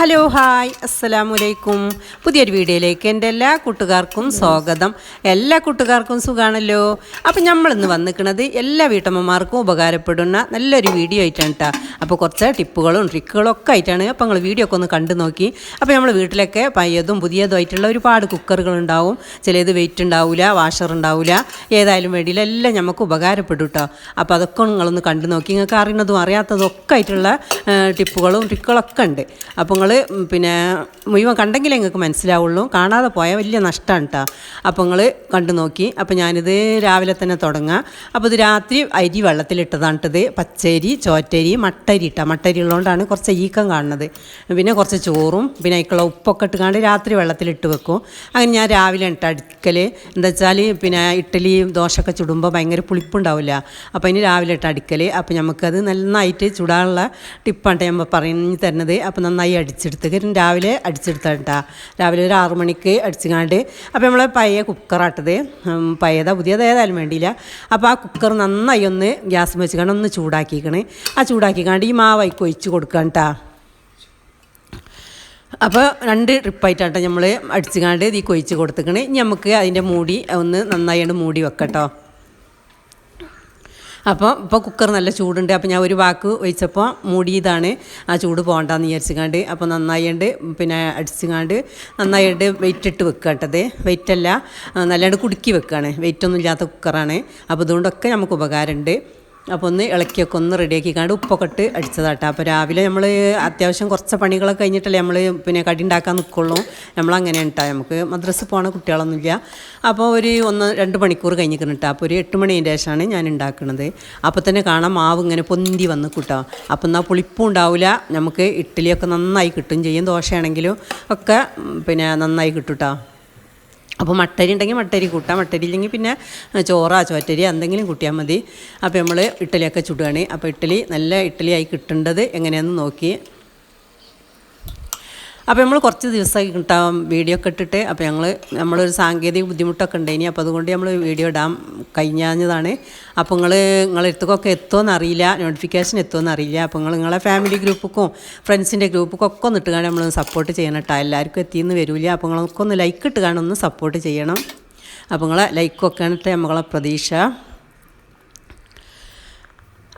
Hello hi അസ്സലാമലൈക്കും. പുതിയൊരു വീഡിയോയിലേക്ക് എൻ്റെ എല്ലാ കൂട്ടുകാർക്കും സ്വാഗതം. എല്ലാ കൂട്ടുകാർക്കും സുഖമാണല്ലോ. അപ്പം നമ്മളിന്ന് വന്നിരിക്കുന്നത് എല്ലാ വീട്ടമ്മമാർക്കും ഉപകാരപ്പെടുന്ന നല്ലൊരു വീഡിയോ ആയിട്ടാണ് കേട്ടോ. അപ്പോൾ കുറച്ച് ടിപ്പുകളും ട്രിക്കുകളും ഒക്കെ ആയിട്ടാണ്. അപ്പോൾ നിങ്ങൾ വീഡിയോ ഒക്കെ ഒന്ന് കണ്ടു നോക്കി. അപ്പോൾ നമ്മൾ വീട്ടിലൊക്കെ പഴയതും പുതിയതും ആയിട്ടുള്ള ഒരുപാട് കുക്കറുകളുണ്ടാവും. ചിലത് വെയിറ്റ് ഉണ്ടാവില്ല, വാഷർ ഉണ്ടാവില്ല. ഏതായാലും വേണ്ടിയില്ല എല്ലാം നമുക്ക് ഉപകാരപ്പെടും കേട്ടോ. അപ്പോൾ അതൊക്കെ നിങ്ങളൊന്ന് കണ്ടു നോക്കി. നിങ്ങൾക്ക് അറിയുന്നതും അറിയാത്തതും ഒക്കെ ആയിട്ടുള്ള ടിപ്പുകളും ട്രിക്കുകളൊക്കെ ഉണ്ട്. അപ്പോൾ നിങ്ങൾ മുഴുവൻ കണ്ടെങ്കിലേ നിങ്ങൾക്ക് മനസ്സിലാവുള്ളൂ. കാണാതെ പോയാൽ വലിയ നഷ്ടമാണ് കേട്ടോ. അപ്പോൾ നിങ്ങൾ കണ്ടു നോക്കി. അപ്പോൾ ഞാനിത് രാവിലെ തന്നെ തുടങ്ങാം. അപ്പോൾ ഇത് രാത്രി അരി വെള്ളത്തിലിട്ടതാണ് ഇട്ടത്. പച്ചരി, ചോറ്റരി, മട്ടരി ഇട്ടാൽ മട്ടരി ഉള്ളതുകൊണ്ടാണ് കുറച്ച് ഈക്കം കാണുന്നത്. പിന്നെ കുറച്ച് ചോറും പിന്നെ അതിക്കുള്ള ഉപ്പൊക്കെ ഇട്ടുകൊണ്ട് രാത്രി വെള്ളത്തിലിട്ട് വെക്കും. അങ്ങനെ ഞാൻ രാവിലെ ഇട്ട് അടുക്കൽ എന്താ വെച്ചാൽ ഇഡ്ഡലി ദോശയൊക്കെ ചുടുമ്പോൾ ഭയങ്കര പുളിപ്പുണ്ടാവില്ല. അപ്പോൾ അതിന് രാവിലെ ഇട്ട് അടുക്കൽ. അപ്പോൾ നമുക്കത് നന്നായിട്ട് ചുടാനുള്ള ടിപ്പാണ് ഞാൻ പറഞ്ഞു തരുന്നത്. അപ്പോൾ നന്നായി അടിച്ചെടുത്ത് രാവിലെ അടിച്ചെടുത്താട്ടാ. രാവിലെ ഒരു 6 മണിക്ക് അടിച്ചുകാണ്ട്. അപ്പോൾ നമ്മൾ പഴയ കുക്കറാട്ടത്, പഴയതാ പുതിയത് ഏതായാലും വേണ്ടിയില്ല. അപ്പോൾ ആ കുക്കർ നന്നായി ഒന്ന് ഗ്യാസ് വെച്ചുകൊണ്ട് ഒന്ന് ചൂടാക്കിക്കണേ. ആ ചൂടാക്കിക്കാണ്ട് ഈ മാവായിക്ക് ഒഴിച്ച് കൊടുക്കാൻ കേട്ടോ. അപ്പോൾ 2 ട്രിപ്പായിട്ടാട്ടോ നമ്മൾ അടിച്ചുകാണ്ട് ഈ കൊഴിച്ച് കൊടുത്തിക്കണേ. ഇനി നമുക്ക് അതിൻ്റെ മൂടി ഒന്ന് നന്നായിട്ട് മൂടി വെക്കട്ടോ. അപ്പോൾ കുക്കർ നല്ല ചൂടുണ്ട്. അപ്പോൾ ഞാൻ ഒരു വാക്ക് ഒഴിച്ചപ്പോൾ മൂടിയതാണ്, ആ ചൂട് പോകണ്ടെന്ന് വിചാരിച്ചുകാണ്ട്. അപ്പോൾ നന്നായിട്ട് അടിച്ചുകാണ്ട് നന്നായിട്ട് വെയിറ്റ് ഇട്ട് വെക്കുക കേട്ടത്. വെയിറ്റല്ല, നല്ലതായിട്ട് കുടുക്കി വെക്കുകയാണ്. വെയിറ്റൊന്നും ഇല്ലാത്ത കുക്കറാണ്. അപ്പോൾ അതുകൊണ്ടൊക്കെ നമുക്ക് ഉപകാരമുണ്ട്. അപ്പോൾ ഒന്ന് ഇളക്കിയൊക്കെ ഒന്ന് റെഡിയാക്കിക്കാണ്ട് ഉപ്പൊക്കെ ഇട്ട് അടിച്ചതാട്ടോ. അപ്പോൾ രാവിലെ നമ്മൾ അത്യാവശ്യം കുറച്ച് പണികളൊക്കെ കഴിഞ്ഞിട്ടല്ലേ നമ്മൾ കടി ഉണ്ടാക്കാൻ നിൽക്കുള്ളൂ. നമ്മളങ്ങനെയാണ് കേട്ടോ. നമുക്ക് മദ്രസ പോണ കുട്ടികളൊന്നുമില്ല. അപ്പോൾ ഒരു 1-2 മണിക്കൂർ കഴിഞ്ഞിരിക്കണം കേട്ടോ. അപ്പോൾ ഒരു 8 മണിൻ്റെ ശേഷമാണ് ഞാൻ ഉണ്ടാക്കുന്നത്. അപ്പോൾ തന്നെ കാണാം മാവ് ഇങ്ങനെ പൊന്തി വന്ന് കിട്ടോ. അപ്പോൾ എന്നാൽ പുളിപ്പും ഉണ്ടാവില്ല. നമുക്ക് ഇഡ്ഡലിയൊക്കെ നന്നായി കിട്ടും ചെയ്യും. ദോശയാണെങ്കിലും ഒക്കെ നന്നായി കിട്ടും കേട്ടോ. അപ്പോൾ മട്ടരി ഉണ്ടെങ്കിൽ മട്ടരി കൂട്ടാം, മട്ടരി ഇല്ലെങ്കിൽ പിന്നെ ചോറാ ചോറ്റരി എന്തെങ്കിലും കൂട്ടിയാൽ മതി. അപ്പോൾ നമ്മൾ ഇഡ്ഡലിയൊക്കെ ചുടുകയാണ്. അപ്പോൾ ഇഡ്ഡലി നല്ല ഇഡ്ഡലിയായി കിട്ടേണ്ടത് എങ്ങനെയാണെന്ന് നോക്കി. അപ്പോൾ നമ്മൾ കുറച്ച് ദിവസമായി കിട്ടാം വീഡിയോ ഒക്കെ ഇട്ടിട്ട്. അപ്പോൾ നമ്മളൊരു സാങ്കേതിക ബുദ്ധിമുട്ടൊക്കെ ഉണ്ടായിനി. അപ്പോൾ അതുകൊണ്ട് നമ്മൾ വീഡിയോ ഇടാൻ കഴിഞ്ഞതാണ്. അപ്പോൾ നിങ്ങളെടുത്തൊക്കെ എത്തുമെന്ന് അറിയില്ല, നോട്ടിഫിക്കേഷൻ എത്തുമെന്ന് അറിയില്ല. അപ്പോൾ നിങ്ങളെ ഫാമിലി ഗ്രൂപ്പിക്കും ഫ്രണ്ട്സിൻ്റെ ഗ്രൂപ്പിക്കും ഒക്കെ ഒന്ന് ഇട്ടുകാണ്ട് നമ്മൾ സപ്പോർട്ട് ചെയ്യണം കേട്ടോ. എല്ലാവർക്കും എത്തിയെന്ന് വരില്ല. അപ്പോൾ നിങ്ങളൊക്കെ ഒന്ന് ലൈക്ക് ഇട്ടുകാണ്ട് ഒന്ന് സപ്പോർട്ട് ചെയ്യണം. അപ്പോൾ നിങ്ങളെ ലൈക്കൊക്കെയാണ് നമ്മളെ പ്രതീക്ഷ.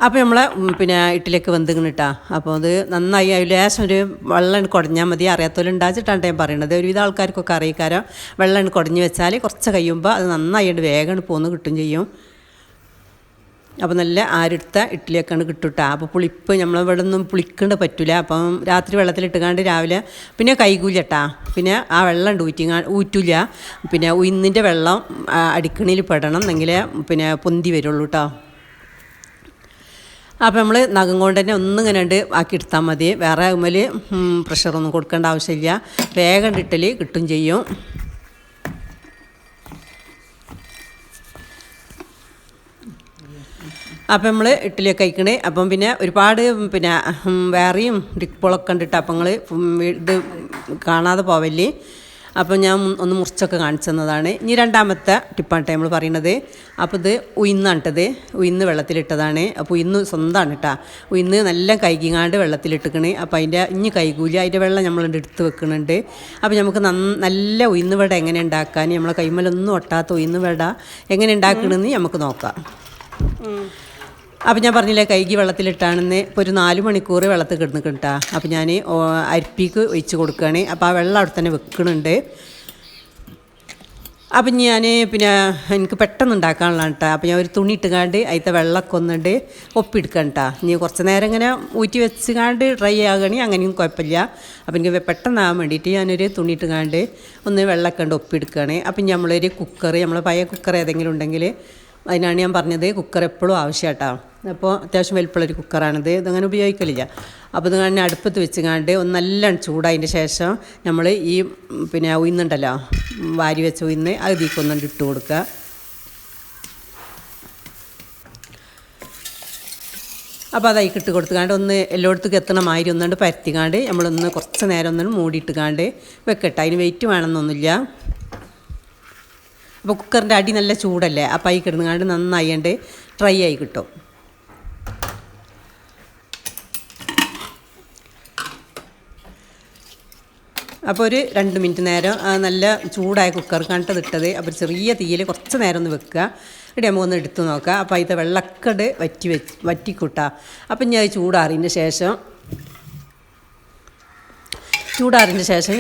അപ്പോൾ നമ്മളെ ഇഡ്ഡലിയൊക്കെ വെന്തിങ്ങനെ ഇട്ടാ. അപ്പോൾ അത് നന്നായി അതിൽ ലേശം ഒരു വെള്ളം കുടഞ്ഞാൽ മതി. അറിയാത്തവരും ഉണ്ടാച്ചിട്ടാണ് ഞാൻ പറയണത്. ഒരുവിധ ആൾക്കാർക്കൊക്കെ അറിയിക്കാരോ. വെള്ളം കുടഞ്ഞ് വെച്ചാൽ കുറച്ച് കഴിയുമ്പോൾ അത് നന്നായിട്ട് വേഗം പോന്ന് കിട്ടും ചെയ്യും. അപ്പോൾ നല്ല ആരെടുത്ത ഇഡ്ഡലിയൊക്കെയാണ് കിട്ടുട്ടാ. അപ്പോൾ പുളിപ്പ് നമ്മളിവിടെ ഒന്നും പുളിക്കേണ്ട പറ്റില്ല. അപ്പം രാത്രി വെള്ളത്തിലിട്ടുകാണ്ട് രാവിലെ കൈകൂലട്ടാ. ആ വെള്ളം ഊറ്റില്ല. ഉഴുന്നിൻ്റെ വെള്ളം അടിക്കണിയിൽ പെടണം എന്നെങ്കിലേ പൊന്തി വരുള്ളൂ കേട്ടോ. അപ്പോൾ നമ്മൾ നഖം കൊണ്ട് തന്നെ ഒന്നിങ്ങനെ ആക്കിയെടുത്താൽ മതി. വേറെ ഉമ്മൽ പ്രഷറൊന്നും കൊടുക്കേണ്ട ആവശ്യമില്ല. വേഗം ഇഡ്ഡലി കിട്ടും ചെയ്യും. അപ്പം നമ്മൾ ഇഡ്ഡലിയൊക്കെ കഴിക്കണേ. അപ്പം ഒരുപാട് വേറെയും ടിപ്പുകളൊക്കെ കണ്ടിട്ട് അപ്പം നിങ്ങൾ ഇത് കാണാതെ പോവല്ലേ. അപ്പോൾ ഞാൻ ഒന്ന് മുറിച്ചൊക്കെ കാണിച്ചു തന്നതാണ്. ഇനി 2ാമത്തെ ടിപ്പാണ് നമ്മൾ പറയുന്നത്. അപ്പോൾ ഇത് ഉഴുന്നാണിട്ടത്. ഉഴുന്ന് വെള്ളത്തിലിട്ടതാണ്. അപ്പോൾ ഉഴുന്ന് സ്വന്തമാണ് കേട്ടോ. ഉഴുന്ന് നല്ല കൈകിങ്ങാണ്ട് വെള്ളത്തിലിട്ടിക്കണേ. അപ്പോൾ ഇനി കൈകൂലി അതിൻ്റെ വെള്ളം നമ്മളുണ്ട് എടുത്ത് വെക്കുന്നുണ്ട്. അപ്പോൾ നമുക്ക് നല്ല ഉഴുന്ന് വട എങ്ങനെ ഉണ്ടാക്കാൻ, നമ്മളെ കൈമലൊന്നും ഒട്ടാത്ത ഉഴുന്ന് വട എങ്ങനെ ഉണ്ടാക്കണമെന്ന് നമുക്ക് നോക്കാം. അപ്പോൾ ഞാൻ പറഞ്ഞില്ലേ കൈകി വെള്ളത്തിലിട്ടാണെന്ന്. ഇപ്പോൾ ഒരു 4 മണിക്കൂർ വെള്ളത്തിൽ കിടന്ന് കിട്ടാ. അപ്പോൾ ഞാൻ അരിപ്പിക്ക് ഒഴിച്ച് കൊടുക്കുകയാണ്. അപ്പോൾ ആ വെള്ളം അവിടെ തന്നെ വെക്കുന്നുണ്ട്. അപ്പം ഞാൻ എനിക്ക് പെട്ടെന്ന് ഉണ്ടാക്കാനുള്ളതാണ് കേട്ടോ. അപ്പോൾ ഞാൻ ഒരു തുണി ഇട്ടുകാണ്ട് അതിൻ്റെ വെള്ളമൊക്കെ ഒന്നുണ്ട് ഒപ്പിയെടുക്കണം കേട്ടോ. ഇനി കുറച്ച് നേരം ഇങ്ങനെ ഊറ്റി വെച്ചുകാണ്ട് ഡ്രൈ ആകണി അങ്ങനെയും കുഴപ്പമില്ല. അപ്പോൾ എനിക്ക് പെട്ടെന്നാകാൻ വേണ്ടിയിട്ട് ഞാനൊരു തുണി ഇട്ടുകാണ്ട് ഒന്ന് വെള്ളമൊക്കെ ഉണ്ട് ഒപ്പിയെടുക്കുകയാണ്. അപ്പം നമ്മളൊരു കുക്കർ, നമ്മളെ പഴയ കുക്കർ ഏതെങ്കിലും ഉണ്ടെങ്കിൽ അതിനാണ് ഞാൻ പറഞ്ഞത്. കുക്കർ എപ്പോഴും ആവശ്യം കേട്ടോ. അപ്പോൾ അത്യാവശ്യം വലിപ്പമുള്ളൊരു കുക്കറാണിത്. ഇതങ്ങനെ ഉപയോഗിക്കലില്ല. അപ്പോൾ ഇത് ഞാൻ അടുപ്പത്ത് വെച്ചുകാണ്ട് ഒന്ന് നല്ല ചൂടായതിൻ്റെ ശേഷം നമ്മൾ ഈ ഉഴുന്നുണ്ടല്ലോ, വാരി വെച്ച ഉഴുന്ന് അത് ഇതിക്കൊന്നുണ്ട് ഇട്ട് കൊടുക്കുക. അപ്പോൾ അതായി ഇട്ട് കൊടുത്തുകാണ്ട് ഒന്ന് എല്ലായിടത്തേക്ക് എത്തണ മാതിരി ഒന്നുകൊണ്ട് പരത്തിക്കാണ്ട് നമ്മളൊന്ന് കുറച്ച് നേരം ഒന്നും മൂടിയിട്ടുകാണ്ട് വെക്കട്ടെ. അതിന് വെയിറ്റ് വേണമെന്നൊന്നുമില്ല. അപ്പോൾ കുക്കറിൻ്റെ അടി നല്ല ചൂടല്ലേ. അപ്പോൾ അതിൽ കിടന്നുകാണ്ട് നന്നായി ഡ്രൈ ആയി കിട്ടും. അപ്പോൾ ഒരു 2 മിനിറ്റ് നേരം നല്ല ചൂടായ കുക്കർക്കാണ് ഇട്ടത്. അപ്പോൾ ചെറിയ തീയിൽ കുറച്ച് നേരം ഒന്ന് വെക്കുക. ഇവിടെ നമുക്കൊന്ന് എടുത്ത് നോക്കാം. അപ്പോൾ അതിൻ്റെ വെള്ളക്കട് വറ്റിക്കൂട്ടാം. അപ്പം ഞാൻ ചൂടാറിയതിന് ശേഷം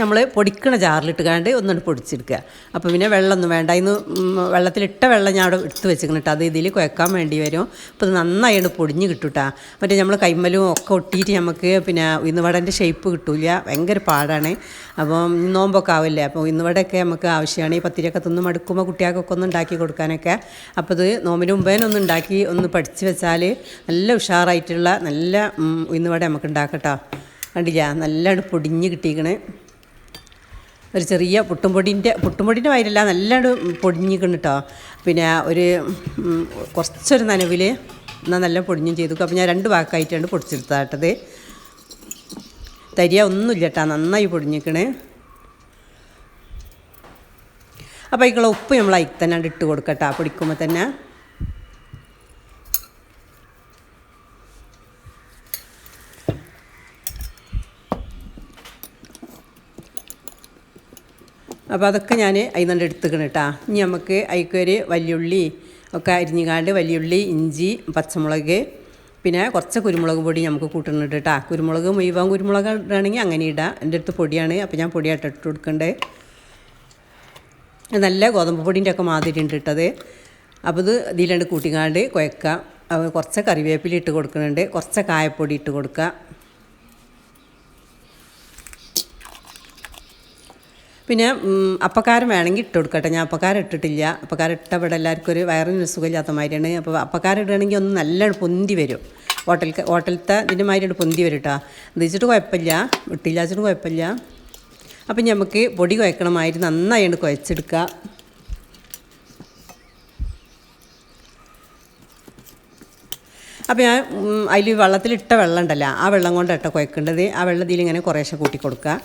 നമ്മൾ പൊടിക്കണ ജാറിലിട്ട് കാണ്ട് ഒന്നുകൊണ്ട് പൊടിച്ചെടുക്കുക. അപ്പോൾ പിന്നെ വെള്ളമൊന്നും വേണ്ട. ഇന്ന് വെള്ളത്തിലിട്ട വെള്ളം ഞാൻ അവിടെ എടുത്ത് വെച്ചിരിക്കണം കേട്ടോ. അത് ഇതിൽ കുഴക്കാൻ വേണ്ടി വരും. അപ്പോൾ ഇത് നന്നായിട്ട് പൊടിഞ്ഞ് കിട്ടൂട്ടാ. മറ്റേ നമ്മൾ കൈമലും ഒക്കെ ഒട്ടിയിട്ട് നമുക്ക് പിന്നെ ഉഴുന്നുവടേൻ്റെ ഷേപ്പ് കിട്ടില്ല. ഭയങ്കര പാടാണ്. അപ്പം നോമ്പൊക്കെ ആവില്ലേ. അപ്പോൾ ഉഴുന്നുവടയൊക്കെ നമുക്ക് ആവശ്യമാണ്. ഈ പത്തിരിയൊക്കെ തിന്ന് മടുക്കുമ്പോൾ കുട്ടികൾക്കൊക്കെ ഒന്ന് ഉണ്ടാക്കി കൊടുക്കാനൊക്കെ. അപ്പോൾ ഇത് നോമ്പിന് മുമ്പേനൊന്ന് ഉണ്ടാക്കി ഒന്ന് പഠിച്ച് വെച്ചാൽ നല്ല ഉഷാറായിട്ടുള്ള നല്ല ഉഴുന്നുവട നമുക്ക് ഉണ്ടാക്കട്ടോ. കണ്ടില്ല, നല്ലോണം പൊടിഞ്ഞ് കിട്ടിയിരിക്കണേ. ഒരു ചെറിയ പുട്ടുംപൊടിൻ്റെ വയലല്ല, നല്ലോണം പൊടിഞ്ഞിരിക്കണം കേട്ടോ. പിന്നെ കുറച്ചൊരു നനവിൽ എന്നാൽ നല്ല പൊടിഞ്ഞും ചെയ്തു. അപ്പോൾ ഞാൻ 2 ഭാഗമായിട്ടാണ് പൊടിച്ചെടുത്താട്ടത്. തരിയ ഒന്നുമില്ല കേട്ടോ, നന്നായി പൊടിഞ്ഞിരിക്കണേ. അപ്പോൾ അതിക്കുള്ള ഉപ്പ് നമ്മൾ അതിൽ തന്നെ ഇട്ട് കൊടുക്കട്ടോ പൊടിക്കുമ്പോൾ തന്നെ. അപ്പോൾ അതൊക്കെ ഞാൻ അതിൽ നിന്ന് എടുത്തുക്കണം കേട്ടോ. ഇനി നമുക്ക് അതിക്കൊരു വലിയുള്ളി ഒക്കെ അരിഞ്ഞുകാണ്ട് വലിയുള്ളി, ഇഞ്ചി, പച്ചമുളക്, പിന്നെ കുറച്ച് കുരുമുളക് പൊടി നമുക്ക് കൂട്ടുന്നുണ്ട് കേട്ടോ. കുരുമുളക് മുഴുവൻ കുരുമുളക് ഇടുകയാണെങ്കിൽ അങ്ങനെ ഇടാം. എൻ്റെ അടുത്ത് പൊടിയാണ്, അപ്പോൾ ഞാൻ പൊടിയായിട്ട് ഇട്ട് കൊടുക്കണ്ടേ. നല്ല ഗോതമ്പ് പൊടിൻ്റെ ഒക്കെ മാതിരി ഉണ്ട് ഇട്ടത്. അപ്പോൾ ഇത് ഇതിലുണ്ട് കൂട്ടിക്കാണ്ട് കുഴക്കാം. കുറച്ച് കറിവേപ്പില ഇട്ട് കൊടുക്കുന്നുണ്ട്, കുറച്ച് കായപ്പൊടി ഇട്ട് കൊടുക്കുക. പിന്നെ അപ്പക്കാരം വേണമെങ്കിൽ ഇട്ട് കൊടുക്കട്ടെ. ഞാൻ അപ്പക്കാരം ഇട്ടിട്ടില്ല. അപ്പക്കാരം ഇട്ട ഇവിടെ എല്ലാവർക്കും ഒരു വയറിന് സുഖമില്ലാത്ത മാതിരിയാണ്. അപ്പോൾ അപ്പക്കാരം ഇടുകയാണെങ്കിൽ ഒന്ന് നല്ലോണം പൊന്തി വരും. ഹോട്ടലത്തെ ഇതിൻ്റെ മാതിരി പൊന്തി വരും കേട്ടോ. ഇതിച്ചിട്ട് കുഴപ്പമില്ല, ഇട്ടില്ല വെച്ചിട്ട് കുഴപ്പമില്ല. അപ്പം നമുക്ക് പൊടി കുഴക്കണമാതിരി നന്നായിട്ട് കുഴച്ചെടുക്കുക. അപ്പോൾ ഞാൻ അതിൽ വെള്ളത്തിലിട്ട വെള്ളം ഉണ്ടല്ലോ, ആ വെള്ളം കൊണ്ടാട്ടോ കുഴക്കേണ്ടത്. ആ വെള്ളത്തിൽ ഇങ്ങനെ കുറേശ്ശെ കൂട്ടി കൊടുക്കുക.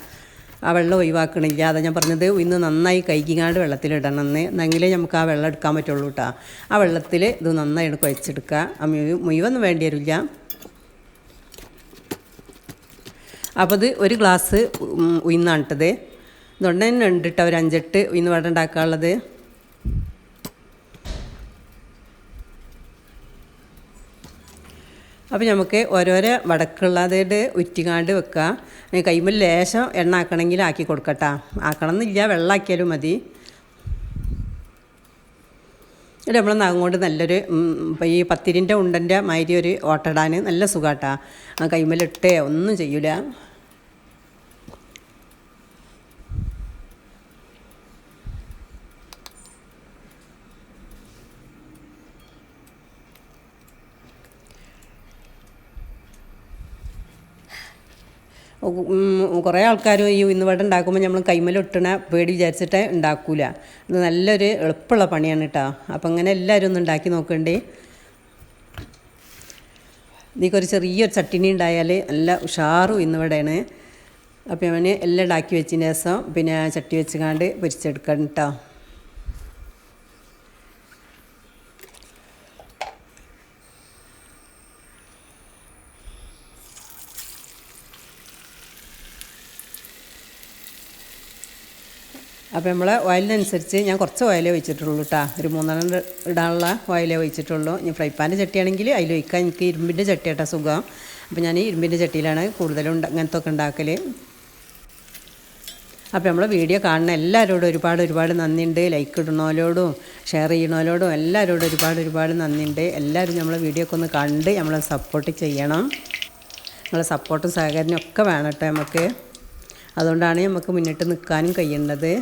ആ വെള്ളം ഒഴിവാക്കണില്ല. അതാ ഞാൻ പറഞ്ഞത്, ഇന്ന് നന്നായി കൈകിങ്ങാണ്ട് വെള്ളത്തിലിടണമെന്ന്, എന്നെങ്കിലേ നമുക്ക് ആ വെള്ളം എടുക്കാൻ പറ്റുള്ളൂ കേട്ടോ. ആ വെള്ളത്തിൽ ഇത് നന്നായിട്ട് കുഴച്ചെടുക്കുക. മുഴുവൊന്നും വേണ്ടി വരില്ല. അപ്പോൾ ഇത് 1 ഗ്ലാസ് ഉഴുന്നാണ് ഇട്ടത്. ഇതുകൊണ്ട് തന്നെ ഉണ്ട് കേട്ടോ ഒരു 5-8 ഉഴുന്ന് വട ഉണ്ടാക്കാനുള്ളത്. അപ്പോൾ നമുക്ക് ഓരോരോ വടക്കുള്ളതായിട്ട് ഉറ്റിക്കാണ്ട് വെക്കുക. കൈമൽ ലേശം എണ്ണ ആക്കണമെങ്കിൽ ആക്കി കൊടുക്കട്ടോ. ആക്കണമെന്നില്ല, വെള്ളമാക്കിയാലും മതി. ഇത് നമ്മളൊന്ന് അങ്ങോട്ട് നല്ലൊരു ഇപ്പോൾ ഈ പത്തിരിൻ്റെ ഉണ്ടൻ്റെ മാതിരി ഒരു ഓട്ടടാൻ നല്ല സുഖാട്ടാ. കൈമലിട്ടേ ഒന്നും ചെയ്യൂല. കുറേ ആൾക്കാർ ഈ ഉഴുന്നുവട ഉണ്ടാക്കുമ്പോൾ നമ്മൾ കൈമലിട്ടണ പേടി വിചാരിച്ചിട്ട് ഉണ്ടാക്കൂല. ഇത് നല്ലൊരു എളുപ്പമുള്ള പണിയാണ് കേട്ടോ. അപ്പം അങ്ങനെ എല്ലാവരും ഒന്ന് ഉണ്ടാക്കി നോക്കണ്ടേ. ഇതിക്കൊരു ചെറിയൊരു ചട്ടിനി ഉണ്ടായാൽ നല്ല ഉഷാറ് ഉഴുന്നുവടയാണ്. അപ്പം അവന് എല്ലാം ഉണ്ടാക്കി വെച്ചതിന് ശേഷം പിന്നെ ചട്ടി വെച്ചുകാണ്ട് പൊരിച്ചെടുക്കണം കേട്ടോ. അപ്പോൾ നമ്മൾ ഓയിലിനനുസരിച്ച് ഞാൻ കുറച്ച് ഓയിലേ ഒഴിച്ചിട്ടുള്ളൂ കേട്ടോ. ഒരു 3 ഇടാനുള്ള ഓയിലേ ഒഴിച്ചിട്ടുള്ളൂ. ഇനി ഫ്രൈ പാൻ്റെ ചട്ടിയാണെങ്കിൽ അതിൽ ഒഴിക്കാൻ എനിക്ക് ഇരുമ്പിൻ്റെ ചട്ടിയാട്ടാ സുഖം. അപ്പോൾ ഞാൻ ഇരുമ്പിൻ്റെ ചട്ടിയിലാണ് കൂടുതലും ഇങ്ങനത്തെ ഒക്കെ ഉണ്ടാക്കൽ. അപ്പോൾ നമ്മൾ വീഡിയോ കാണുന്ന എല്ലാവരോടും ഒരുപാട് നന്ദിയുണ്ട്. ലൈക്ക് ഇടുന്നവരോടും ഷെയർ ചെയ്യുന്നവരോടും എല്ലാവരോടും ഒരുപാട് നന്ദിയുണ്ട്. എല്ലാവരും നമ്മളെ വീഡിയോ ഒക്കെ ഒന്ന് കണ്ട് നമ്മളെ സപ്പോർട്ട് ചെയ്യണം. നമ്മളെ സപ്പോർട്ടും സഹകരണവും ഒക്കെ വേണം കേട്ടോ നമുക്ക്. അതുകൊണ്ടാണ് നമുക്ക് മുന്നിട്ട് നിൽക്കാനും കഴിയുന്നത്.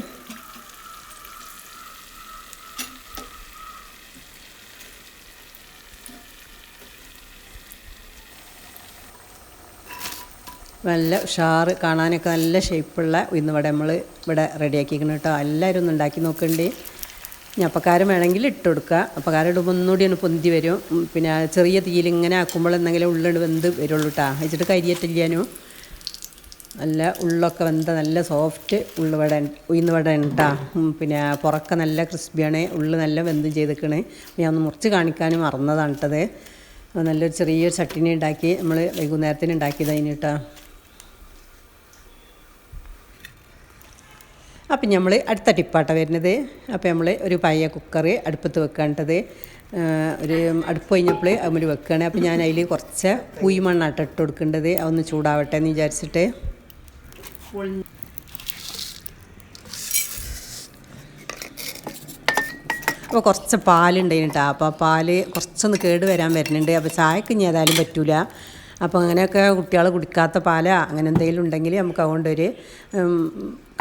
നല്ല ഉഷാറ്, കാണാനൊക്കെ നല്ല ഷേപ്പുള്ള ഉഴുന്നുവട നമ്മൾ ഇവിടെ റെഡിയാക്കിക്കണം കേട്ടോ. എല്ലാവരും ഒന്ന് ഉണ്ടാക്കി നോക്കണ്ടേ. ഇനി അപ്പക്കാരം വേണമെങ്കിൽ ഇട്ട് കൊടുക്കുക. അപ്പക്കാരം ഇടുമ്പോൾ ഒന്നുകൂടി ഒന്ന് പൊന്തി വരും. പിന്നെ ചെറിയ തീയിൽ ഇങ്ങനെ ആക്കുമ്പോൾ എന്തെങ്കിലും ഉള്ളിട്ട് വെന്ത് വരുള്ളൂ കേട്ടോ. വെച്ചിട്ട് കരിയേറ്റില്ലാനോ. നല്ല ഉള്ളൊക്കെ വെന്ത നല്ല സോഫ്റ്റ് ഉഴുന്നുവട കേട്ടോ. പിന്നെ പുറക്കെ നല്ല ക്രിസ്പിയാണ്, ഉള്ളു നല്ല വെന്തും ചെയ്തിക്കണേ. ഞാൻ ഒന്ന് മുറിച്ച് കാണിക്കാനും മറന്നതാണ് കേട്ടത്. നല്ലൊരു ചെറിയൊരു ചട്ടിനി ഉണ്ടാക്കി നമ്മൾ വൈകുന്നേരത്തിന് ഉണ്ടാക്കിയതാണ് കേട്ടോ. അപ്പം നമ്മൾ അടുത്ത ടിപ്പാട്ട വരുന്നത്. അപ്പോൾ നമ്മൾ ഒരു പഴയ കുക്കർ അടുപ്പത്ത് വെക്കേണ്ടത്. ഒരു അടുപ്പ് കഴിഞ്ഞപ്പോൾ അതിൽ വെക്കുകയാണ്. അപ്പോൾ ഞാൻ അതിൽ കുറച്ച് പുളിമണ്ണാട്ട ഇട്ട് കൊടുക്കേണ്ടത്. അതൊന്ന് ചൂടാവട്ടെ എന്ന് വിചാരിച്ചിട്ട്. അപ്പോൾ കുറച്ച് പാലുണ്ടായിന് കേട്ടോ. അപ്പോൾ പാല് കുറച്ചൊന്ന് കേട് വരാൻ വരുന്നുണ്ട്. അപ്പോൾ ചായക്ക് ഇനി ഏതായാലും പറ്റില്ല. അപ്പോൾ അങ്ങനെയൊക്കെ കുട്ടികൾ കുടിക്കാത്ത പാലാ അങ്ങനെ എന്തെങ്കിലും ഉണ്ടെങ്കിൽ നമുക്ക് അതുകൊണ്ടൊരു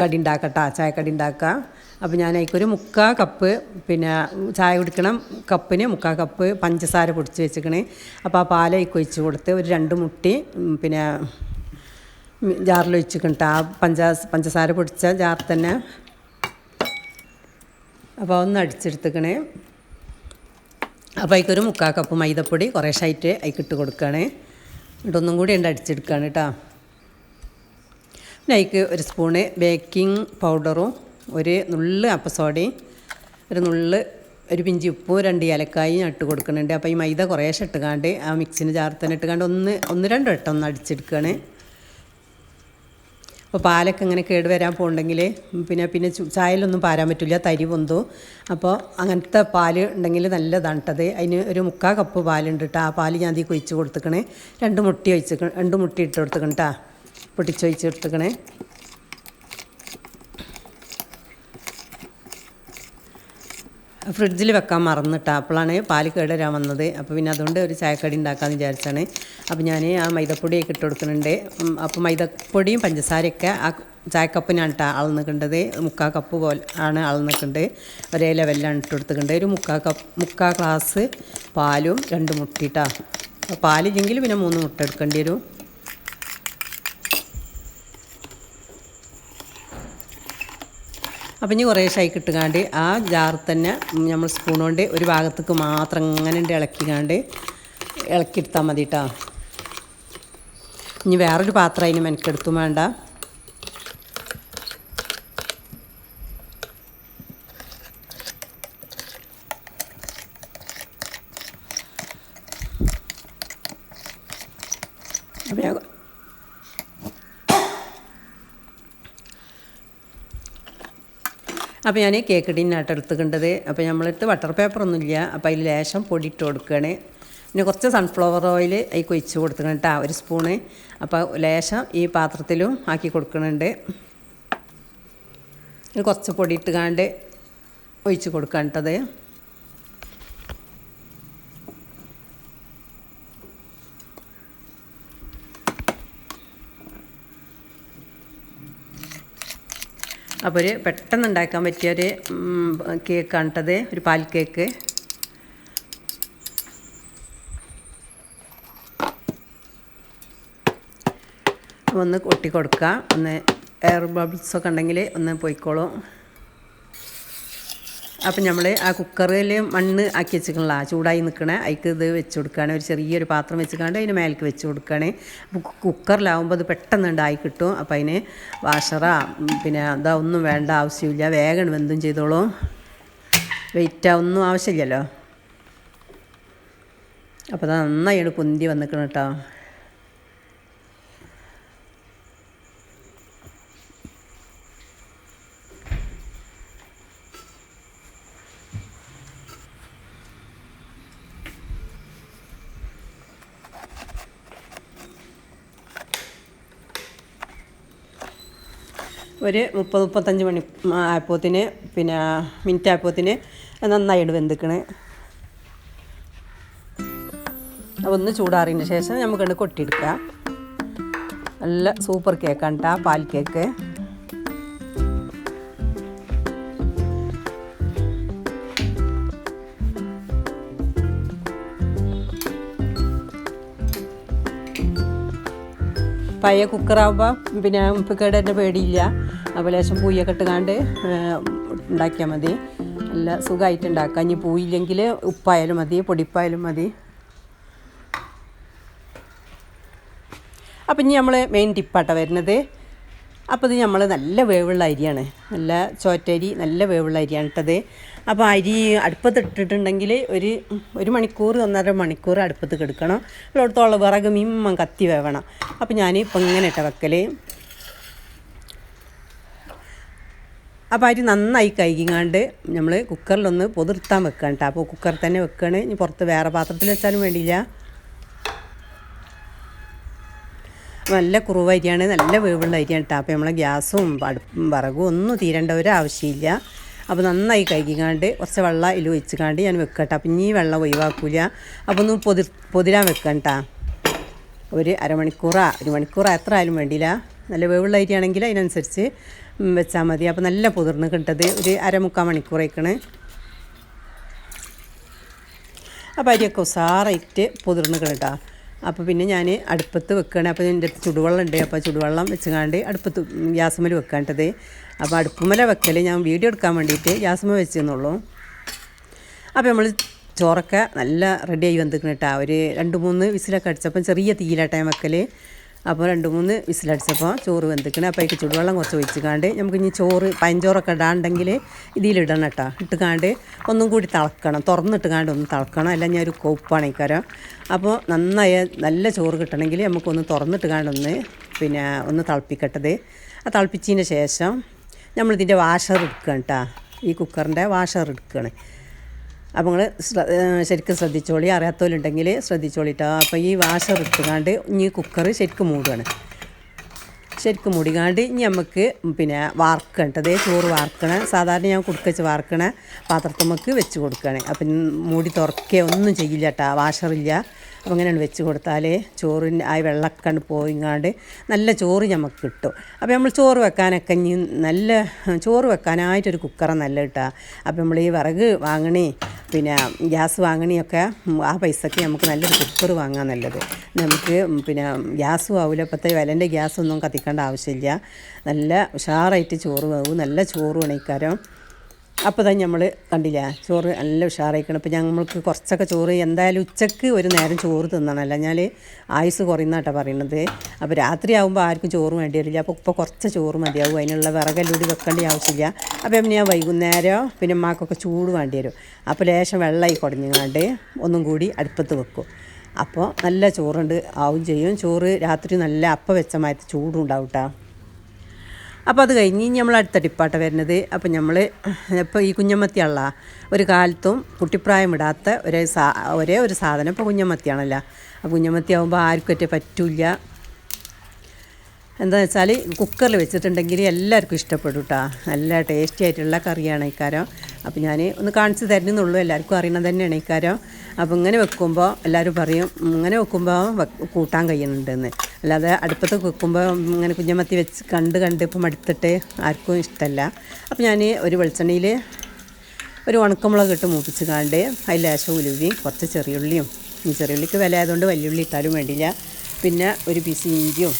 കടി ഉണ്ടാക്കട്ടോ, ചായക്കടി ഉണ്ടാക്കാം. അപ്പോൾ ഞാൻ അതിക്കൊരു 3/4 കപ്പ് പിന്നെ ചായ കുടിക്കണം കപ്പിന് 3/4 കപ്പ് പഞ്ചസാര പൊടിച്ച് വെച്ചിക്കണേ. അപ്പോൾ ആ പാലയ്ക്ക് ഒഴിച്ച് കൊടുത്ത് ഒരു 2 മുട്ടി പിന്നെ ജാറിൽ ഒഴിച്ചിട്ടുണ്ട്. ആ പഞ്ചസാര പൊടിച്ച ജാറിൽ തന്നെ. അപ്പോൾ ഒന്ന് അടിച്ചെടുത്തിക്കണേ. അപ്പോൾ അതിക്കൊരു 3/4 കപ്പ് മൈദപ്പൊടി കുറേശ്ശായിട്ട് അതിക്കിട്ട് കൊടുക്കുകയാണ്. എന്നിട്ടൊന്നും കൂടി ഉണ്ട് അടിച്ചെടുക്കുകയാണ് കേട്ടോ. പിന്നെ അതിക്ക് ഒരു സ്പൂണ് ബേക്കിംഗ് പൗഡറും ഒരു നുള്ള് അപ്പസോഡയും ഒരു പിഞ്ചി ഉപ്പും 2 ഏലക്കായും ഇട്ട് കൊടുക്കുന്നുണ്ട്. അപ്പോൾ ഈ മൈദ കുറേശ്ശെ ഇട്ടുകാണ്ട് ആ മിക്സിന് ജാറിൽ തന്നെ ഇട്ടുകാണ്ട് ഒന്ന് 2 വട്ടം ഒന്ന് അടിച്ചെടുക്കുകയാണ്. അപ്പോൾ പാലൊക്കെ ഇങ്ങനെ കേട് വരാൻ പോകുന്നുണ്ടെങ്കിൽ പിന്നെ ചായയിലൊന്നും പാരാൻ പറ്റില്ല, തരി പൊന്തും. അപ്പോൾ അങ്ങനത്തെ പാല് ഉണ്ടെങ്കിൽ നല്ലതാണ് കേട്ടത്. അതിന് ഒരു 3/4 കപ്പ് പാലുണ്ട് കേട്ടോ. ആ പാല് ഞാൻ അതിൽ ഒഴിച്ച് കൊടുത്തിക്കണേ. 2 മുട്ടി ഇട്ട് കൊടുത്തിക്കണം കേട്ടോ, പൊട്ടിച്ചൊഴിച്ച് കൊടുത്തിക്കണേ. ഫ്രിഡ്ജിൽ വെക്കാൻ മറന്നിട്ടാ, അപ്പോഴാണ് പാല് കേടുവരാൻ വന്നത്. അപ്പോൾ പിന്നെ അതുകൊണ്ട് ഒരു ചായക്കടി ഉണ്ടാക്കാമെന്ന് വിചാരിച്ചാണ്. അപ്പോൾ ഞാൻ ആ മൈദപ്പൊടിയൊക്കെ ഇട്ട് കൊടുക്കുന്നുണ്ട്. അപ്പോൾ മൈദപ്പൊടിയും പഞ്ചസാരയൊക്കെ ആ ചായക്കപ്പിനാണ് കേട്ടോ അളന്നിക്കേണ്ടത്. 3/4 കപ്പ് പോലെ ആണ് അളന്നിക്കേണ്ടത്. ഒരേ ലെവലിലാണ് ഇട്ട് കൊടുത്തിട്ടുണ്ട്. ഒരു 3/4 ഗ്ലാസ് പാലും 2 മുട്ടിട്ടാ. പാലില്ലെങ്കിൽ പിന്നെ 3 മുട്ട എടുക്കേണ്ടി വരും. അപ്പം ഇനി കുറേ ഷൈക്ക് ഇട്ടുകാണ്ട് ആ ജാറിൽ തന്നെ നമ്മൾ സ്പൂൺ കൊണ്ട് ഒരു ഭാഗത്തേക്ക് മാത്രം ഇങ്ങനെ ഇളക്കിയെടുത്താൽ മതി കേട്ടോ. ഇനി വേറൊരു പാത്രം അതിന് മെനക്കെടുത്തും വേണ്ട. അപ്പോൾ ഞാൻ കേക്ക് ടിന്നായിട്ട് എടുത്തുകൊണ്ടത്. അപ്പോൾ നമ്മളടുത്ത് ബട്ടർ പേപ്പറൊന്നുമില്ല. അപ്പോൾ അതിൽ ലേശം പൊടി ഇട്ട് കൊടുക്കുകയാണ്. പിന്നെ കുറച്ച് സൺഫ്ലവർ ഓയിൽ അതിൽ ഒഴിച്ച് കൊടുക്കണം കേട്ടോ, 1 സ്പൂണ്. അപ്പോൾ ലേശം ഈ പാത്രത്തിലും ആക്കി കൊടുക്കുന്നുണ്ട്. കുറച്ച് പൊടി ഇട്ടുകാണ്ട് ഒഴിച്ച് കൊടുക്കാൻ കേട്ടത്. അപ്പോൾ ഒരു പെട്ടെന്ന് ഉണ്ടാക്കാൻ പറ്റിയൊരു കേക്കാണ് കേട്ടത്, ഒരു പാൽ കേക്ക്. ഒന്ന് കൊട്ടി കൊടുക്കുക, ഒന്ന് എയർ ബബിൾസൊക്കെ ഉണ്ടെങ്കിൽ ഒന്ന് പോയിക്കോളും. അപ്പം നമ്മൾ ആ കുക്കറിൽ മണ്ണ് ആക്കി വെച്ചിട്ടുള്ള ചൂടായി നിൽക്കണേ അതിക്ക് ഇത് വെച്ച് കൊടുക്കുകയാണ്. ഒരു ചെറിയൊരു പാത്രം വെച്ചിക്കാണ്ട് അതിന് മേലേക്ക് വെച്ച് കൊടുക്കുകയാണ്. അപ്പോൾ കുക്കറിലാവുമ്പോൾ അത് പെട്ടെന്ന് ഉണ്ടായി കിട്ടും. അപ്പോൾ അതിന് വാഷറ പിന്നെ അതാ ഒന്നും വേണ്ട ആവശ്യമില്ല, വേഗം വെന്തും ചെയ്തോളും. വെയിറ്റ് ഒന്നും ആവശ്യമില്ലല്ലോ. അപ്പോൾ അത് നന്നായിട്ട് പൊന്തി വന്നിക്കണം കേട്ടോ. ഒരു 30-35 മണി ആയപ്പോത്തിന് പിന്നെ മിനിറ്റ് ആയപ്പോത്തിന് നന്നായിട്ട് വെന്തിക്കണേ. ഒന്ന് ചൂടാറിയതിന് ശേഷം നമുക്കത് കൊട്ടിയെടുക്കുക. നല്ല സൂപ്പർ കേക്കാണ് കേട്ടോ പാൽ കേക്ക്. പഴയ കുക്കറാകുമ്പോൾ പിന്നെ കേടേൻ്റെ പേടിയില്ല. അപ്പോൾ ലേശം പൂയൊക്കെ ഇട്ടുകാണ്ട് ഉണ്ടാക്കിയാൽ മതി, നല്ല സുഖമായിട്ട് ഉണ്ടാക്കാം. ഇനി പൂയില്ലെങ്കിൽ ഉപ്പായാലും മതി, പൊടിപ്പായാലും മതി. അപ്പം ഇനി നമ്മൾ മെയിൻ ടിപ്പാട്ടോ വരുന്നത്. അപ്പോൾ ഇത് നമ്മൾ നല്ല വേവുള്ള അരിയാണ്, നല്ല ചോറ്റരി, നല്ല വേവുള്ള അരിയാണ് ഇട്ടത്. അപ്പോൾ അരി അടുപ്പത്തിട്ടിട്ടുണ്ടെങ്കിൽ ഒരു മണിക്കൂർ 1.5 മണിക്കൂർ അടുപ്പത്ത് കിടക്കണം. ഉള്ളിടത്തോളം വിറക് മിമ്മം കത്തി വേവണം. അപ്പോൾ ഞാൻ ഇപ്പം ഇങ്ങനെ ഇട്ട വെക്കൽ. അപ്പോൾ അരി നന്നായി കഴുകിങ്ങാണ്ട് നമ്മൾ കുക്കറിലൊന്ന് പൊതിർത്താൻ വെക്കണം കേട്ടോ. അപ്പോൾ കുക്കറിൽ തന്നെ വെക്കുകയാണ്. ഇനി പുറത്ത് വേറെ പാത്രത്തിൽ വെച്ചാലും വേണ്ടിയില്ല. നല്ല കുറുവ അരിയാണ്, നല്ല വേവുള്ള അരിയാണ് കേട്ടോ. അപ്പോൾ നമ്മളെ ഗ്യാസും അടുപ്പും വിറകും ഒന്നും തീരേണ്ട ഒരു ആവശ്യമില്ല. അപ്പോൾ നന്നായി കഴുകിക്കാണ്ട് കുറച്ച് വെള്ളം അതിൽ ഒഴിച്ചിക്കാണ്ട് ഞാൻ വെക്കട്ടെ. അപ്പം ഇനി വെള്ളം ഒഴിവാക്കില്ല. അപ്പോൾ ഒന്ന് പൊതിരാൻ വെക്കണം കേട്ടോ. ഒരു അരമണിക്കൂറാ 1 മണിക്കൂറാ എത്ര ആയാലും വേണ്ടിയില്ല. നല്ല വേവുള്ള അരിയാണെങ്കിൽ അതിനനുസരിച്ച് വെച്ചാൽ മതി. അപ്പോൾ നല്ല പൊതിർന്ന് കിട്ടത് ഒരു 1/4 മണിക്കൂറേക്കാണ്. അപ്പോൾ അരിയൊക്കെ ഉസാറായിട്ട് പൊതിർന്ന് കിട്ടാം. അപ്പോൾ പിന്നെ ഞാൻ അടുപ്പത്ത് വെക്കുകയാണ്. അപ്പോൾ എൻ്റെ അടുത്ത് ചുടുവെള്ളം ഉണ്ട്. അപ്പോൾ ചുടുവെള്ളം വെച്ചുകൊണ്ട് അടുപ്പത്ത് ഗ്യാസുമ്മൽ വെക്കേണ്ടത്. അപ്പോൾ അടുപ്പുമ്മല വെക്കൽ ഞാൻ വീഡിയോ എടുക്കാൻ വേണ്ടിയിട്ട് ഗ്യാസുമ്മ വെച്ചെന്നുള്ളൂ. അപ്പോൾ നമ്മൾ ചോറൊക്കെ നല്ല റെഡിയായി വന്നിരിക്കണം കേട്ടോ. ഒരു 2-3 വിസിലൊക്കെ അടിച്ചപ്പം ചെറിയ തീയിലാട്ട ഞാൻ വെക്കൽ. അപ്പോൾ 2-3 വിസിലടിച്ചപ്പോൾ ചോറ് വെന്തിക്കണം. അപ്പോൾ അതിലേക്ക് ചുടുവെള്ളം കുറച്ച് ഒഴിച്ചിക്കാണ്ട് നമുക്ക് ഇനി പഴഞ്ചോറൊക്കെ ഇടാണ്ടെങ്കിൽ ഇതിലിടണം കേട്ടോ. ഇട്ടുകാണ്ട് ഒന്നും കൂടി തിളക്കണം, തുറന്നിട്ടുകാണ്ട് ഒന്ന് തിളക്കണം. അല്ല ഞാൻ ഒരു കോപ്പാണ് ഇക്കാരം. അപ്പോൾ നന്നായ നല്ല ചോറ് കിട്ടണമെങ്കിൽ നമുക്കൊന്ന് തുറന്നിട്ടുകാണ്ടൊന്ന് ഒന്ന് തിളപ്പിക്കട്ടത്. ആ തിളപ്പിച്ചതിന് ശേഷം നമ്മളിതിൻ്റെ വാഷർ എടുക്കണം കേട്ടോ. ഈ കുക്കറിൻ്റെ വാഷർ എടുക്കുകയാണ്. അപ്പോൾ നിങ്ങൾ ശരിക്കും ശ്രദ്ധിച്ചോളി, അറിയാത്തവരുണ്ടെങ്കിൽ ശ്രദ്ധിച്ചോളിട്ടോ. അപ്പോൾ ഈ വാഷർ ഇട്ടുകാണ്ട് ഇനി കുക്കർ ശരിക്കും മൂടുകയാണ്. ശരിക്കും മൂടിക്കാണ്ട് ഇനി നമുക്ക് വാർക്കേണ്ടത് ചോറ് വാർക്കണ സാധാരണ ഞാൻ കുടുക്കച്ച് വാർക്കണ പാത്രത്തുമ്മക്ക് വെച്ച് കൊടുക്കുകയാണ്. അപ്പം മൂടി തുറക്കുക ഒന്നും ചെയ്യില്ല കേട്ടോ, വാഷറില്ല. അപ്പോൾ അങ്ങനെയാണ് വെച്ച് കൊടുത്താൽ ചോറിന് ആ വെള്ളമൊക്കെ പോയിങ്ങാണ്ട് നല്ല ചോറ് നമുക്ക് കിട്ടും. അപ്പോൾ നമ്മൾ ചോറ് വെക്കാനൊക്കെ ഇനി നല്ല ചോറ് വെക്കാനായിട്ടൊരു കുക്കറാണ് നല്ല കിട്ടുക. അപ്പോൾ നമ്മൾ ഈ വിറക് വാങ്ങണേ ഗ്യാസ് വാങ്ങണിയൊക്കെ ആ പൈസക്ക് നമുക്ക് നല്ലൊരു കുക്കർ വാങ്ങാൻ നല്ലത്. നമുക്ക് ഗ്യാസും ആവില്ല. ഇപ്പോഴത്തെ വിലൻ്റെ ഗ്യാസൊന്നും കത്തിക്കേണ്ട ആവശ്യമില്ല. നല്ല ഉഷാറായിട്ട് ചോറ് വേവും, നല്ല ചോറ് വേണിക്കാരം. അപ്പോൾ തന്നെ നമ്മൾ കണ്ടില്ല ചോറ് നല്ല ഉഷാറായിക്കണം. ഇപ്പോൾ ഞങ്ങൾക്ക് കുറച്ചൊക്കെ ചോറ് എന്തായാലും ഉച്ചക്ക് ഒരു നേരം ചോറ് തിന്നണമല്ല, ഞാൻ ആയുസ് കുറയുന്നതാട്ടോ പറയുന്നത്. അപ്പോൾ രാത്രി ആകുമ്പോൾ ആർക്കും ചോറ് വേണ്ടി വരില്ല. അപ്പോൾ ഇപ്പോൾ കുറച്ച് ചോറ് മതിയാവും, അതിനുള്ള വിറകല്ലൂടി വെക്കേണ്ട ആവശ്യമില്ല. അപ്പോൾ ഞാൻ വൈകുന്നേരം ഉമ്മാക്കൊക്കെ ചൂട് വേണ്ടി വരും. അപ്പോൾ ലേശം വെള്ളമായി കുടഞ്ഞങ്ങാണ്ട് ഒന്നും കൂടി അടുപ്പത്ത് വെക്കും. അപ്പോൾ നല്ല ചോറുണ്ട് ആവും ചെയ്യും. ചോറ് രാത്രി നല്ല അപ്പം വെച്ച മാറ്റി ചൂടും ഉണ്ടാവും കേട്ടോ. അപ്പോൾ അത് കഴിഞ്ഞ് നമ്മൾ അടുത്ത ടിപ്പാട്ട വരുന്നത്. അപ്പോൾ നമ്മൾ ഇപ്പോൾ ഈ കുഞ്ഞമ്മത്തിയുള്ള ഒരു കാലത്തും കുട്ടിപ്രായം ഇടാത്ത ഒരേ ഒരു സാധനം ഇപ്പോൾ കുഞ്ഞമ്മത്തിയാണല്ലോ. അപ്പോൾ കുഞ്ഞമ്മത്തി ആകുമ്പോൾ ആർക്കും പറ്റില്ല. എന്താണെന്ന് വെച്ചാൽ കുക്കറിൽ വെച്ചിട്ടുണ്ടെങ്കിൽ എല്ലാവർക്കും ഇഷ്ടപ്പെടും കേട്ടോ. നല്ല ടേസ്റ്റി ആയിട്ടുള്ള കറിയാണ് ഇക്കാരം. അപ്പോൾ ഞാൻ ഒന്ന് കാണിച്ച് തരുന്നുള്ളൂ, എല്ലാവർക്കും അറിയണം തന്നെയാണ് ഇക്കാരം. അപ്പോൾ ഇങ്ങനെ വെക്കുമ്പോൾ എല്ലാവരും പറയും ഇങ്ങനെ വെക്കുമ്പോൾ കൂട്ടാൻ കഴിയുന്നുണ്ടെന്ന്. അല്ലാതെ അടുപ്പത്ത് വെക്കുമ്പോൾ ഇങ്ങനെ കുഞ്ഞമത്തി വെച്ച് കണ്ട് ഇപ്പം മടുത്തിട്ട് ആർക്കും ഇഷ്ടമല്ല. അപ്പോൾ ഞാൻ ഒരു വെളിച്ചെണ്ണയിൽ ഒരു ഉണക്കമുളക് ഇട്ട് മൂപ്പിച്ച് കാണ്ട് അതിൽ ലേശം ഉലുവയും കുറച്ച് ചെറിയുള്ളിയും, ഈ ചെറിയുള്ളിക്ക് വില ആയതുകൊണ്ട് വലിയുള്ളി ഇട്ടാലും വേണ്ടിയില്ല, പിന്നെ ഒരു പീസ് ഇഞ്ചിയും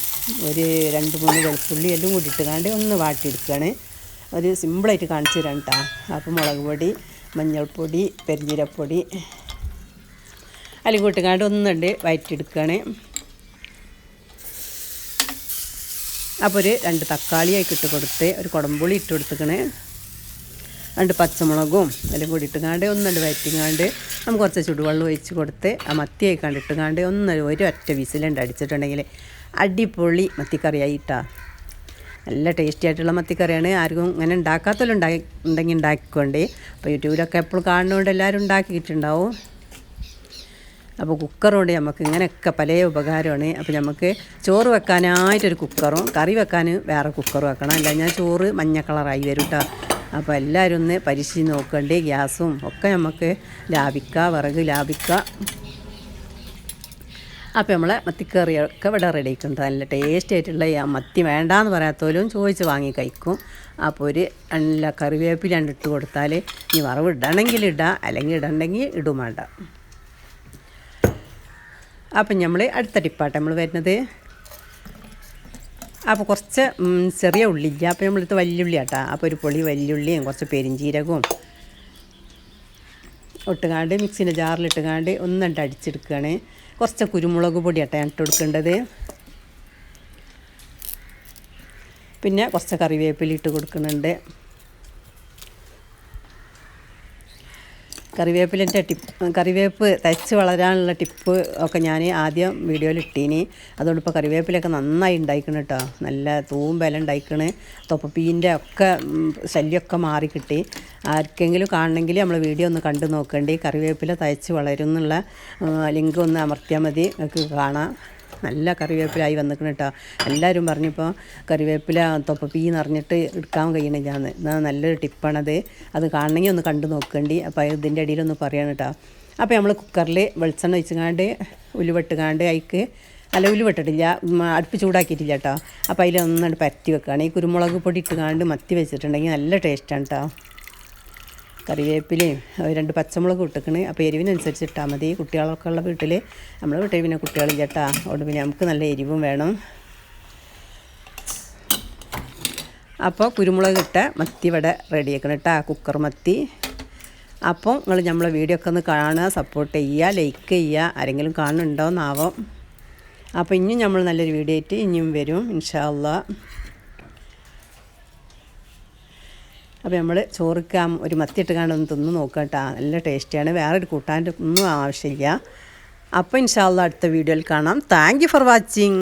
ഒരു 2-3 വെളുത്തുള്ളി എല്ലാം കൂടി ഇട്ടുകാണ്ട് ഒന്ന് വാട്ടിയെടുക്കുകയാണ്. ഒരു സിമ്പിളായിട്ട് കാണിച്ചു തരാം കേട്ടോ. അപ്പോൾ മുളക് പൊടി, മഞ്ഞൾപ്പൊടി, പെരുംജീരകപ്പൊടി അതിൽ കൂട്ടുകാണ്ട് ഒന്നുണ്ട് വയറ്റിയെടുക്കുകയാണ്. അപ്പോൾ ഒരു 2 തക്കാളിയായി ഇട്ട് കൊടുത്ത് ഒരു കുടംപുളി ഇട്ട് കൊടുത്തുക്കണേ, 2 പച്ചമുളകും എല്ലാം കൂടി ഇട്ടുകാണ്ട് ഒന്നുണ്ട് വയറ്റിങ്ങാണ്ട് നമുക്ക് കുറച്ച് ചുടുവെള്ളം ഒഴിച്ച് കൊടുത്ത് ആ മത്തിയായി കണ്ടിട്ടുകാണ്ട് ഒരു ഒറ്റ വിസിലുണ്ട് അടിച്ചിട്ടുണ്ടെങ്കിൽ അടിപൊളി മത്തിക്കറിയായിട്ടാ. നല്ല ടേസ്റ്റി ആയിട്ടുള്ള മത്തിക്കറിയാണ്. ആർക്കും ഇങ്ങനെ ഉണ്ടാക്കാത്തല്ലോ ഉണ്ടെങ്കിൽ ഉണ്ടാക്കിക്കൊണ്ടേ. അപ്പോൾ യൂട്യൂബിലൊക്കെ എപ്പോഴും കാണുന്നതുകൊണ്ട് എല്ലാവരും ഉണ്ടാക്കിയിട്ടുണ്ടാവും. അപ്പോൾ കുക്കർ കൊണ്ട് നമുക്ക് ഇങ്ങനെയൊക്കെ പല ഉപകാരമാണ്. അപ്പോൾ നമുക്ക് ചോറ് വെക്കാനായിട്ടൊരു കുക്കറും കറി വെക്കാൻ വേറെ കുക്കറും വെക്കണം. അല്ല ഞാൻ ചോറ് മഞ്ഞ കളറായി വരും കേട്ടോ. അപ്പോൾ എല്ലാവരും ഒന്ന് പരീക്ഷിച്ച് നോക്കണ്ടേ. ഗ്യാസും ഒക്കെ നമുക്ക് ലാഭിക്കുക, വിറക് ലാഭിക്കുക. അപ്പോൾ നമ്മളെ മത്തിക്കറിയൊക്കെ ഇവിടെ റെഡി ആയിട്ടുണ്ട്. നല്ല ടേസ്റ്റി ആയിട്ടുള്ള മത്തി വേണ്ടാന്ന് പറയാത്തോലും ചോദിച്ച് വാങ്ങി കഴിക്കും. അപ്പോൾ ഒരു നല്ല കറിവേപ്പില ഇട്ട് കൊടുത്താൽ ഇനി വറവ് ഇടണമെങ്കിൽ ഇടാം, അല്ലെങ്കിൽ ഇടണമെങ്കിൽ ഇടും വേണ്ട. അപ്പം നമ്മൾ അടുത്ത ടിപ്പാട്ട് നമ്മൾ വരുന്നത്. അപ്പോൾ കുറച്ച് ചെറിയ ഉള്ളില്ല, അപ്പോൾ നമ്മളടുത്ത് വലിയുള്ളി ആട്ടാ. അപ്പോൾ ഒരു പൊളി വലിയുള്ളിയും കുറച്ച് പെരിഞ്ചീരകവും ഇട്ടുകാണ്ട് മിക്സിൻ്റെ ജാറിലിട്ടുകാണ്ട് ഒന്നിട്ട് അടിച്ചെടുക്കുകയാണ്. കുറച്ച് കുരുമുളക് പൊടി ആട്ടാ ഇട്ട് കൊടുക്കേണ്ടത്. പിന്നെ കുറച്ച് കറിവേപ്പില ഇട്ട് കൊടുക്കുന്നുണ്ട്. കറിവേപ്പിലിൻ്റെ കറിവേപ്പ് തയ്ച്ച് വളരാനുള്ള ടിപ്പ് ഒക്കെ ഞാൻ ആദ്യം വീഡിയോയിൽ ഇട്ടീനി. അതുകൊണ്ട് ഇപ്പോൾ കറിവേപ്പിലൊക്കെ നന്നായി ഉണ്ടായിക്കണം കേട്ടോ. നല്ല തൂമ്പല ഉണ്ടായിക്കണ്. തൊപ്പപ്പീൻ്റെ ഒക്കെ ശല്യമൊക്കെ മാറി കിട്ടി. ആർക്കെങ്കിലും കാണണമെങ്കിൽ നമ്മൾ വീഡിയോ ഒന്ന് കണ്ടു നോക്കേണ്ടി. കറിവേപ്പില തയ്ച്ച് വളരും എന്നുള്ള ലിങ്ക് ഒന്ന് അമർത്തിയാൽ മതി, നിങ്ങൾക്ക് കാണാം. നല്ല കറിവേപ്പിലായി വന്നിക്കണം കേട്ടോ. എല്ലാവരും പറഞ്ഞിപ്പോൾ കറിവേപ്പില തൊപ്പപ്പീ നിറഞ്ഞിട്ട് എടുക്കാൻ കഴിയണില്ലാന്ന്. നല്ലൊരു ടിപ്പാണത്. അത് കാണണമെങ്കിൽ ഒന്ന് കണ്ടു നോക്കേണ്ടി. അപ്പോൾ ഇതിൻ്റെ ഇടയിലൊന്ന് പറയണം കേട്ടോ. അപ്പോൾ നമ്മൾ കുക്കറിൽ വെളിച്ചെണ്ണ ഒഴിച്ചുകാണ്ട് ഉലുവട്ടുകാണ്ട് അതിക്ക് ഉലുവട്ടിട്ടില്ല, അടുപ്പ് ചൂടാക്കിയിട്ടില്ല കേട്ടോ. അപ്പോൾ അതിൽ ഒന്നാണ്ട് പരത്തി വെക്കുകയാണ്. ഈ കുരുമുളക് പൊടി ഇട്ടുകാണ്ട് മത്തി വെച്ചിട്ടുണ്ടെങ്കിൽ നല്ല ടേസ്റ്റാണ് കേട്ടോ. കറിവേപ്പിലയും 2 പച്ചമുളക് ഇട്ടിക്കണ്. അപ്പോൾ എരിവിനനുസരിച്ച് ഇട്ടാൽ മതി. കുട്ടികളൊക്കെ ഉള്ള വീട്ടിൽ, നമ്മളെ വീട്ടിൽ പിന്നെ കുട്ടികളില്ല കേട്ടോ. അതുകൊണ്ട് പിന്നെ നമുക്ക് നല്ല എരിവും വേണം. അപ്പോൾ കുരുമുളക് ഇട്ട മത്തി ഇവിടെ റെഡിയാക്കണം കേട്ടോ, കുക്കർ മത്തി. അപ്പോൾ നിങ്ങൾ നമ്മളെ വീഡിയോ ഒക്കെ ഒന്ന് കാണുക, സപ്പോർട്ട് ചെയ്യുക, ലൈക്ക് ചെയ്യുക. ആരെങ്കിലും കാണുന്നുണ്ടോയെന്നാവാം. അപ്പോൾ ഇനിയും നമ്മൾ നല്ലൊരു വീഡിയോ ആയിട്ട് ഇനിയും വരും ഇൻഷാ അല്ലാഹ്. അപ്പോൾ നമ്മൾ ചോറിക്ക് ഒരു മത്തി ഇട്ട് കാണുന്ന തിന്ന് നോക്കാം കേട്ടോ. നല്ല ടേസ്റ്റിയാണ്. വേറൊരു കൂട്ടാൻ്റെ ഒന്നും ആവശ്യമില്ല. അപ്പോൾ ഇൻഷാ അല്ലാഹ് അടുത്ത വീഡിയോയിൽ കാണാം. Thank you for watching.